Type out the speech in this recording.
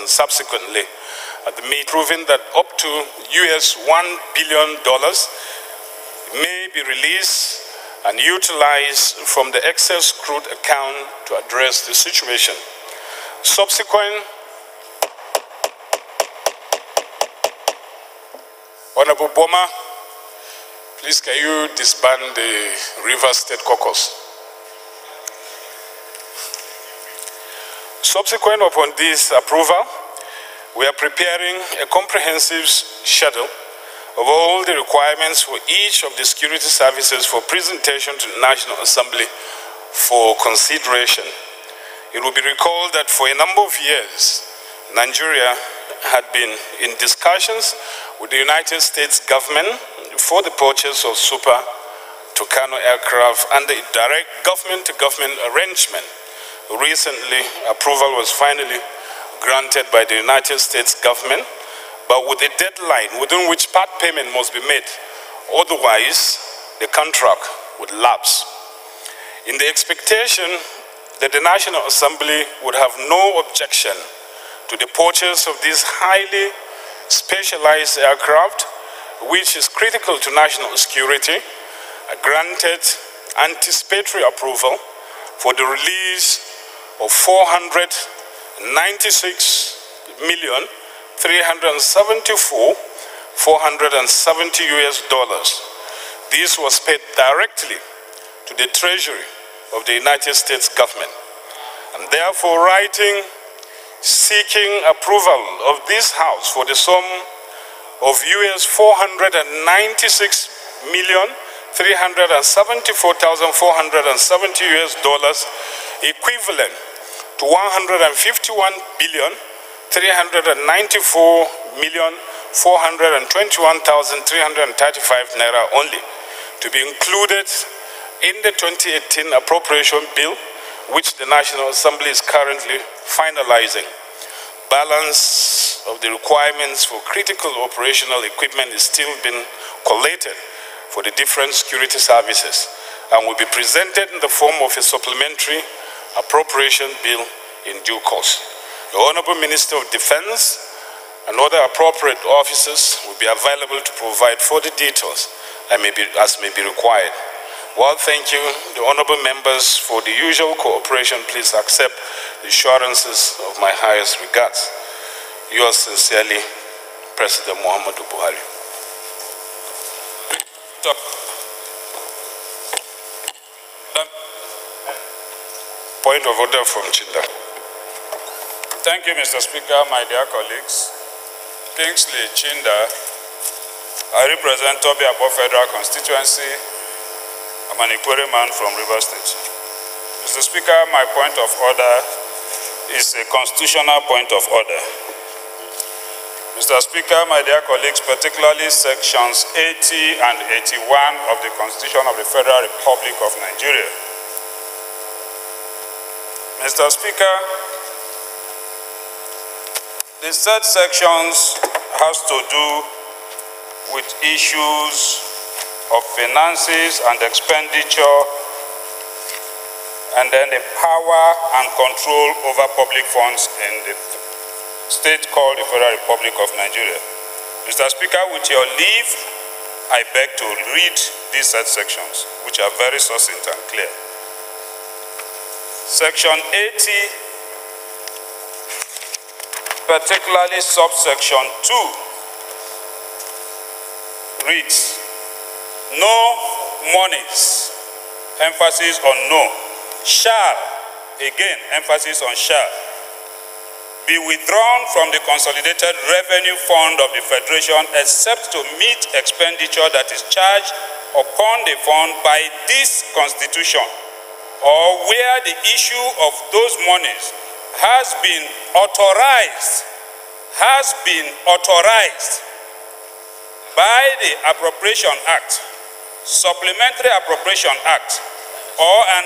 subsequently at the meeting, proving that up to $1 billion may be released and utilized from the excess crude account to address the situation. Subsequent, Honorable Boma, please can you disband the Rivers State Caucus? Subsequent upon this approval, we are preparing a comprehensive schedule of all the requirements for each of the security services for presentation to the National Assembly for consideration. It will be recalled that for a number of years, Nigeria had been in discussions with the United States government for the purchase of Super Tucano aircraft under a direct government-to-government arrangement. Recently, approval was finally granted by the United States government, but with a deadline within which part payment must be made. Otherwise, the contract would lapse. In the expectation that the National Assembly would have no objection to the purchase of this highly specialized aircraft, which is critical to national security, granted anticipatory approval for the release of $496,374,470. This was paid directly to the Treasury of the United States government. And therefore, writing seeking approval of this House for the sum of $496,374,470 equivalent to $151,394,421,335 naira only, to be included in the 2018 appropriation bill, which the National Assembly is currently finalizing. Balance of the requirements for critical operational equipment is still being collated for the different security services and will be presented in the form of a supplementary appropriation bill in due course. The Honorable Minister of Defense and other appropriate officers will be available to provide further details as may be required. Well, thank you, the honorable members, for the usual cooperation. Please accept the assurances of my highest regards. Yours sincerely, President Muhammadu Buhari. Point of order from Chinda. Thank you, Mr. Speaker, my dear colleagues. Kingsley Chinda, I represent Toby Abo Federal Constituency. I'm an Ikwere man from Rivers State. Mr. Speaker, my point of order is a constitutional point of order. Mr. Speaker, my dear colleagues, particularly sections 80 and 81 of the Constitution of the Federal Republic of Nigeria. Mr. Speaker, the said sections has to do with issues of finances and expenditure, and then the power and control over public funds in the state called the Federal Republic of Nigeria. Mr. Speaker, with your leave, I beg to read these said sections, which are very succinct and clear. Section 80, particularly subsection 2, reads, no monies, emphasis on no, shall, again, emphasis on shall, be withdrawn from the Consolidated Revenue Fund of the Federation except to meet expenditure that is charged upon the fund by this Constitution, or where the issue of those monies has been authorized by the Appropriation Act, Supplementary Appropriation Act, or an